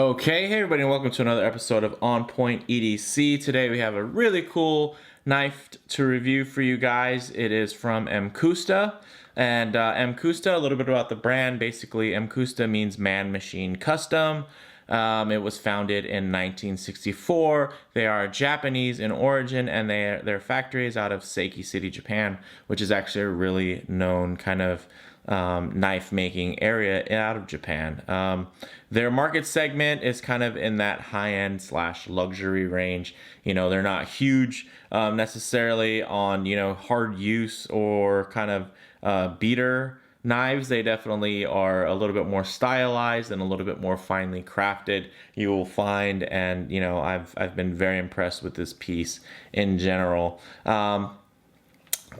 Okay, hey everybody, and welcome to another episode of On Point EDC. Today we have a really cool knife to review for you guys. It is from Mcusta, and Mcusta, a little bit about the brand. Basically, Mcusta means man-machine custom. It was founded in 1964. They are Japanese in origin, and their factory is out of Seiki City, Japan, which is actually a really known kind of knife making area out of Japan. Their market segment is kind of in that high-end / luxury range. You know, they're not huge necessarily on, hard use or kind of beater knives. They definitely are a little bit more stylized and a little bit more finely crafted, you will find. And, I've been very impressed with this piece in general.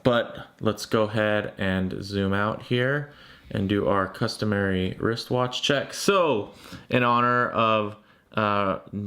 But let's go ahead and zoom out here and do our customary wristwatch check. So, in honor of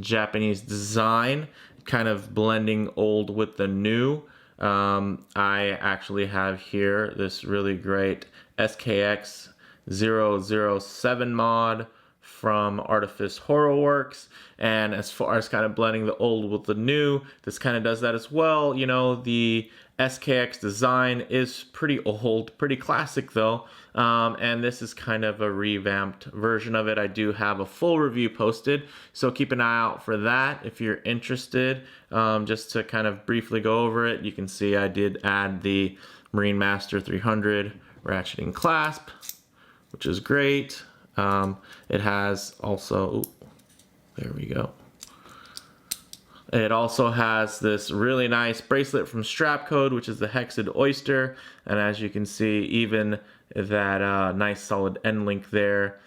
Japanese design, kind of blending old with the new, I actually have here this really great SKX 007 mod from Artifice Horrorworks. And as far as kind of blending the old with the new, this kind of does that as well. The SKX design is pretty old, pretty classic though, and this is kind of a revamped version of it. I do have a full review posted, so keep an eye out for that if you're interested. Just to kind of briefly go over it, you can see I did add the Marine Master 300 ratcheting clasp, which is great. It has also, there we go. It also has this really nice bracelet from Strapcode, which is the Hexed Oyster. And as you can see, even that nice solid end link there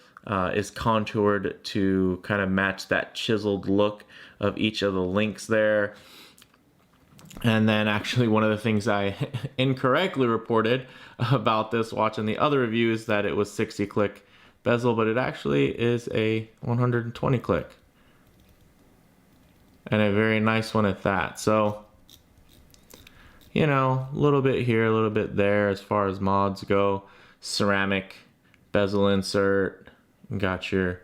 is contoured to kind of match that chiseled look of each of the links there. And then actually one of the things I incorrectly reported about this watching the other review is that it was 60 click bezel, but it actually is a 120 click. And a very nice one at that. So, a little bit here, a little bit there as far as mods go. Ceramic bezel insert. Got your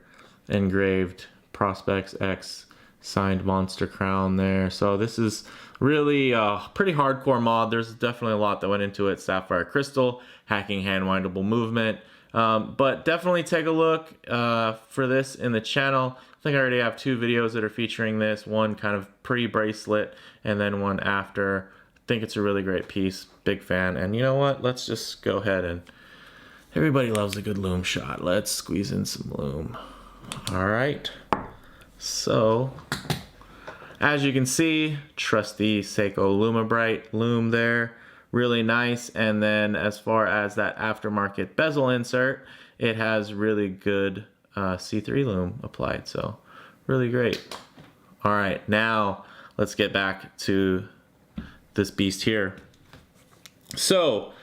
engraved Prospex X signed monster crown there. So this is really a pretty hardcore mod. There's definitely a lot that went into it. Sapphire crystal, hacking hand windable movement. But definitely take a look for this in the channel. I think I already have 2 videos that are featuring this, one kind of pre-bracelet and then one after. I think it's a really great piece, big fan. And you know what, let's just go ahead and, everybody loves a good loom shot. Let's squeeze in some loom. All right, so as you can see, trusty Seiko Lumabrite loom there, really nice. And then as far as that aftermarket bezel insert, it has really good C3 loom applied, so really great. All right, now let's get back to this beast here. So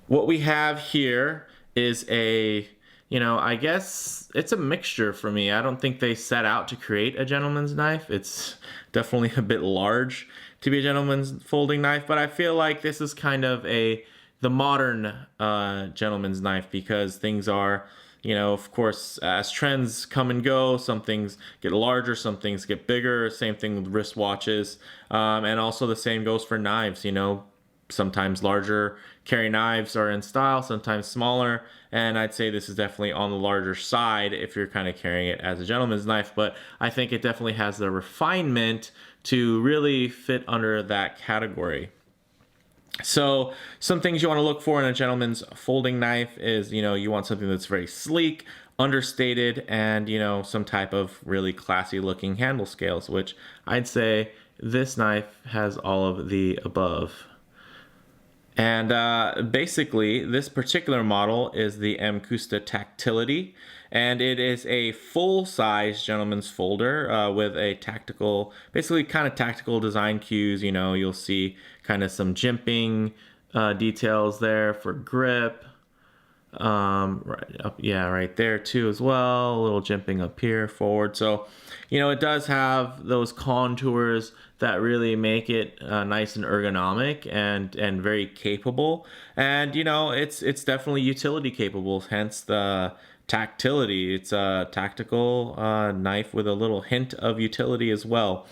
what we have here is a, I guess it's a mixture for me. I don't think they set out to create a gentleman's knife. It's definitely a bit large to be a gentleman's folding knife, but I feel like this is kind of the modern gentleman's knife, because things are, of course, as trends come and go, some things get larger, some things get bigger. Same thing with wristwatches. And also the same goes for knives. Sometimes larger carry knives are in style, sometimes smaller. And I'd say this is definitely on the larger side if you're kind of carrying it as a gentleman's knife. But I think it definitely has the refinement to really fit under that category. So some things you want to look for in a gentleman's folding knife is, you want something that's very sleek, understated, and, some type of really classy looking handle scales, which I'd say this knife has all of the above. And basically, this particular model is the Mcusta Tactility, and it is a full-size gentleman's folder with a tactical, basically kind of tactical design cues. You'll see kind of some jimping details there for grip, right up, yeah, right there too as well, a little jimping up here forward. So you know, it does have those contours that really make it nice and ergonomic and very capable. And you know, it's definitely utility capable, hence the tactility. It's a tactical knife with a little hint of utility as well.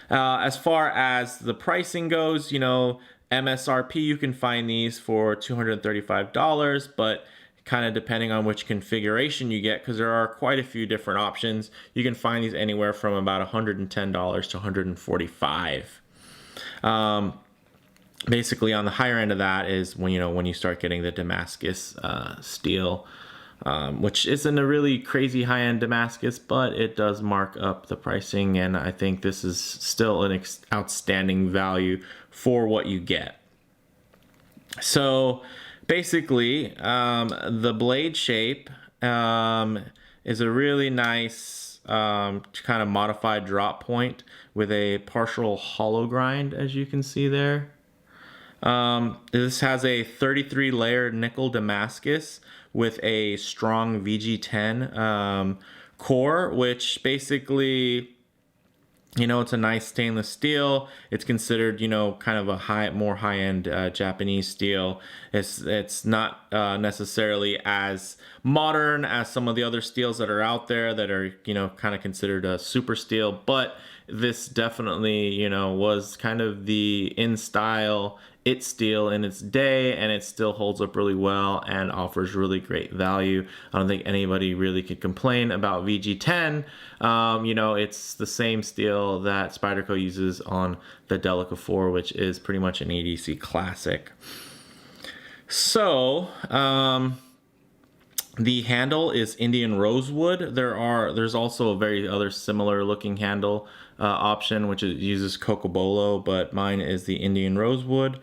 As far as the pricing goes, you know, MSRP, you can find these for $235, but kind of depending on which configuration you get, because there are quite a few different options, you can find these anywhere from about $110 to $145. Basically, on the higher end of that is when you start getting the Damascus steel, which isn't a really crazy high-end Damascus, but it does mark up the pricing, and I think this is still an outstanding value for what you get. So basically, the blade shape is a really nice kind of modified drop point with a partial hollow grind, as you can see there. This has a 33 layer nickel Damascus with a strong VG10 core, which basically, you know, it's a nice stainless steel. It's considered, you know, kind of a more high-end Japanese steel. It's not necessarily as modern as some of the other steels that are out there that are, you know, kind of considered a super steel, but this definitely, you know, was kind of the in style steel in its day, and it still holds up really well and offers really great value. I don't think anybody really could complain about VG10. You know, it's the same steel that Spyderco uses on the Delica 4, which is pretty much an EDC classic. So, the handle is Indian rosewood. There's also a very other similar looking handle option, which uses cocobolo, but mine is the Indian rosewood.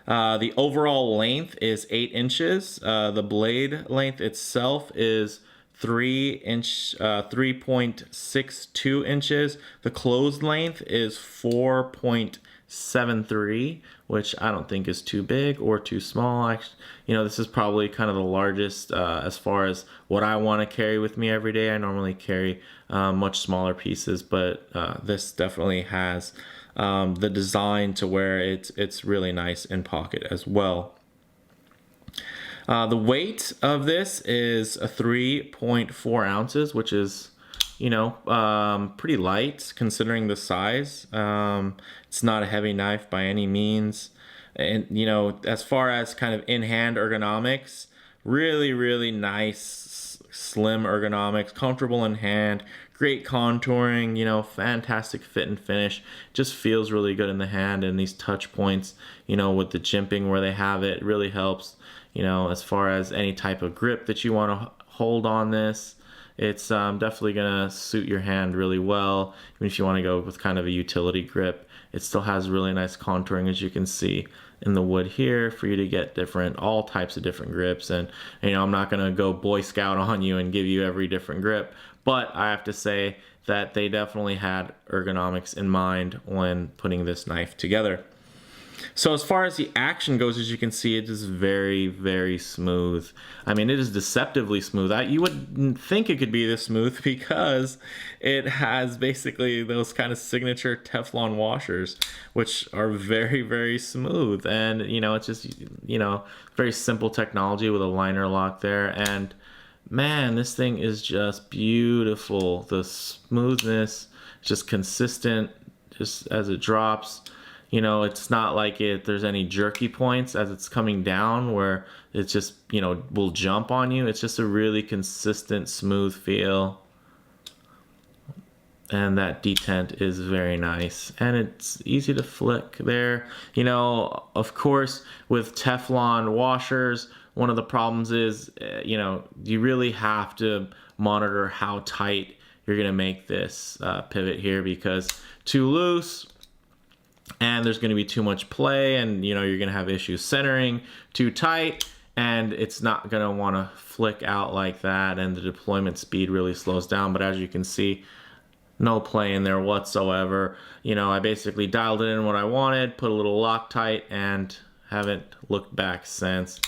The overall length is 8 inches. The blade length itself is 3.62 inches. The closed length is 4.73, which I don't think is too big or too small. Actually, you know, this is probably kind of the largest as far as what I want to carry with me every day. I normally carry much smaller pieces, but this definitely has the design to where it's really nice in pocket as well. The weight of this is 3.4 ounces, which is, you know, pretty light considering the size. It's not a heavy knife by any means. And, you know, as far as kind of in-hand ergonomics, really, really nice, slim ergonomics, comfortable in hand, great contouring, you know, fantastic fit and finish. Just feels really good in the hand, and these touch points, you know, with the jimping where they have it, really helps, you know, as far as any type of grip that you want to hold on this. It's definitely going to suit your hand really well. Even if you want to go with kind of a utility grip, it still has really nice contouring, as you can see in the wood here, for you to get all types of different grips. And, you know, I'm not going to go Boy Scout on you and give you every different grip, but I have to say that they definitely had ergonomics in mind when putting this knife together. So as far as the action goes, as you can see, it is very, very smooth. I mean, it is deceptively smooth. You wouldn't think it could be this smooth because it has basically those kind of signature Teflon washers, which are very, very smooth. And, you know, it's just, you know, very simple technology with a liner lock there. And man, this thing is just beautiful. The smoothness, just consistent, just as it drops. You know, it's not like there's any jerky points as it's coming down where it's just, you know, will jump on you. It's just a really consistent, smooth feel. And that detent is very nice. And it's easy to flick there. You know, of course, with Teflon washers, one of the problems is, you know, you really have to monitor how tight you're going to make this pivot here, because too loose, and there's going to be too much play, and, you know, you're going to have issues centering. Too tight, and it's not going to want to flick out like that, and the deployment speed really slows down. But as you can see, no play in there whatsoever. You know, I basically dialed it in what I wanted, put a little Loctite, and haven't looked back since.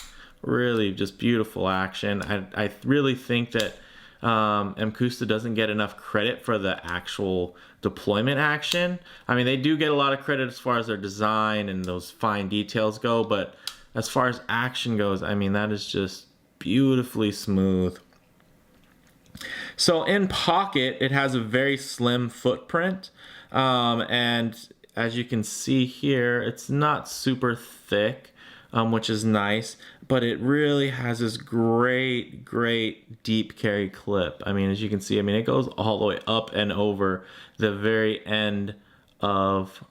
really just beautiful action. I really think that Mcusta doesn't get enough credit for the actual deployment action. I mean, they do get a lot of credit as far as their design and those fine details go, but as far as action goes, I mean, that is just beautifully smooth. So in pocket, it has a very slim footprint, and as you can see here, it's not super thick, which is nice, but it really has this great deep carry clip. I mean, as you can see, I mean, it goes all the way up and over the very end of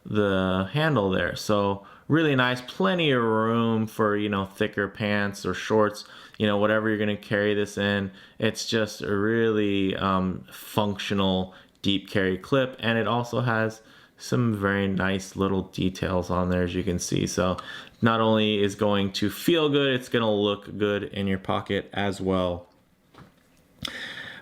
the handle there. So really nice, plenty of room for, you know, thicker pants or shorts, you know, whatever you're going to carry this in. It's just a really functional deep carry clip, and it also has some very nice little details on there, as you can see. So not only is going to feel good, it's going to look good in your pocket as well.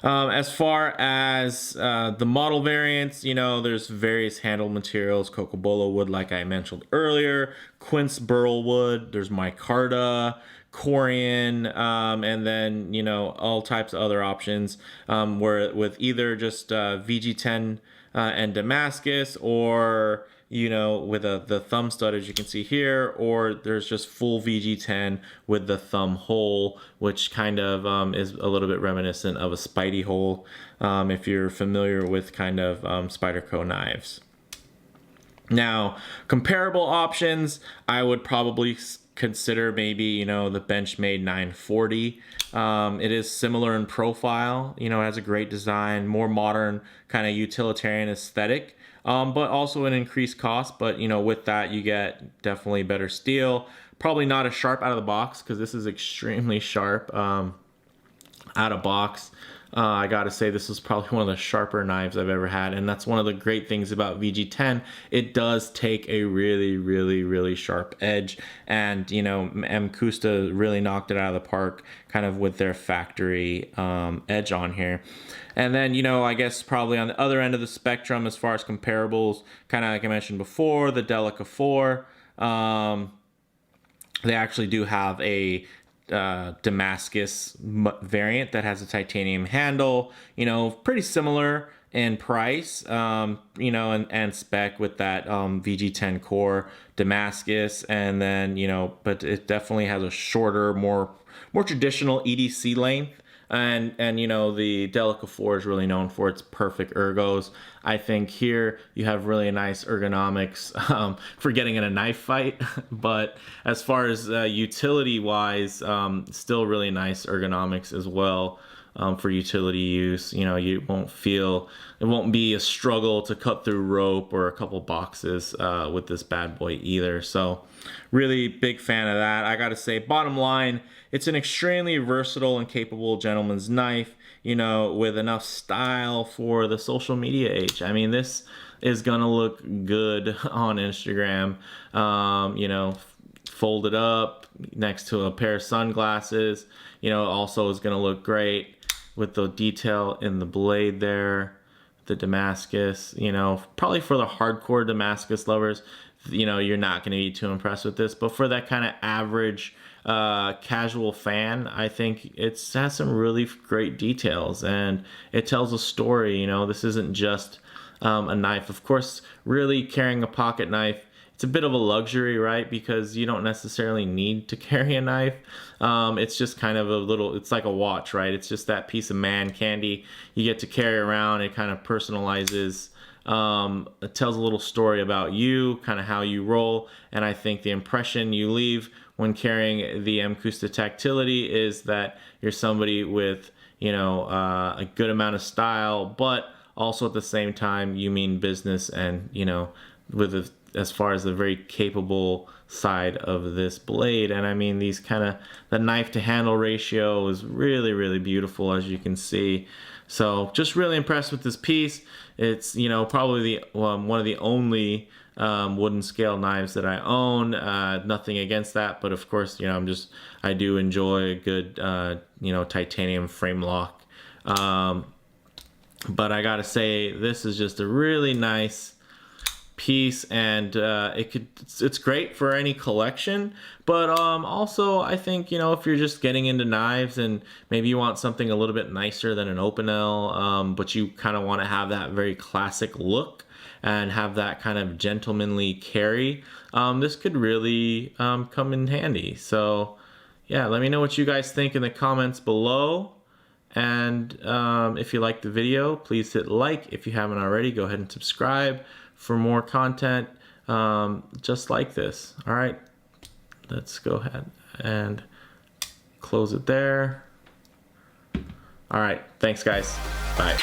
As far as the model variants, you know, there's various handle materials: cocobolo wood, like I mentioned earlier, quince burl wood, there's micarta, corian, and then, you know, all types of other options, where with either just VG10 and Damascus, or, you know, with the thumb stud, as you can see here, or there's just full VG10 with the thumb hole, which kind of is a little bit reminiscent of a Spidey hole, if you're familiar with kind of Spyderco knives. Now, comparable options, I would probably consider maybe, you know, the Benchmade 940. It is similar in profile, you know, it has a great design, more modern kind of utilitarian aesthetic, but also an increased cost. But, you know, with that, you get definitely better steel. Probably not as sharp out of the box, because this is extremely sharp out of box. I gotta say, this is probably one of the sharper knives I've ever had, and that's one of the great things about VG10. It does take a really sharp edge, and, you know, Mcusta really knocked it out of the park kind of with their factory edge on here. And then, you know, I guess probably on the other end of the spectrum as far as comparables, kind of like I mentioned before, the Delica 4, they actually do have a Damascus variant that has a titanium handle, you know, pretty similar in price, you know, and spec with that VG10 core Damascus. And then, you know, but it definitely has a shorter, more traditional EDC length. And you know, the Delica 4 is really known for its perfect ergos. I think here you have really nice ergonomics for getting in a knife fight, but as far as utility wise, still really nice ergonomics as well. For utility use, you know, you won't feel, it won't be a struggle to cut through rope or a couple boxes with this bad boy either. So really big fan of that. I gotta say, bottom line, it's an extremely versatile and capable gentleman's knife, you know, with enough style for the social media age. I mean, this is gonna look good on Instagram, you know, folded up next to a pair of sunglasses, you know, also is gonna look great with the detail in the blade there, the Damascus, you know, probably for the hardcore Damascus lovers, you know, you're not going to be too impressed with this, but for that kind of average casual fan, I think it has some really great details, and it tells a story. You know, this isn't just a knife. Of course, really carrying a pocket knife, it's a bit of a luxury, right? Because you don't necessarily need to carry a knife. It's just kind of a little, it's like a watch, right? It's just that piece of man candy you get to carry around. It kind of personalizes, it tells a little story about you, kind of how you roll. And I think the impression you leave when carrying the Mcusta Tactility is that you're somebody with, you know, a good amount of style, but also at the same time you mean business, and, you know, with as far as the very capable side of this blade. And I mean, these kind of, the knife to handle ratio is really beautiful, as you can see. So just really impressed with this piece. It's, you know, probably the one of the only wooden scale knives that I own. Nothing against that, but of course, you know, I do enjoy a good you know, titanium frame lock. But I gotta say, this is just a really nice piece, and it's great for any collection. But also I think, you know, if you're just getting into knives and maybe you want something a little bit nicer than an open L, but you kind of want to have that very classic look and have that kind of gentlemanly carry, this could really come in handy. So yeah, let me know what you guys think in the comments below. And if you liked the video, please hit like. If you haven't already, go ahead and subscribe for more content just like this. All right, let's go ahead and close it there. All right, thanks guys. Bye.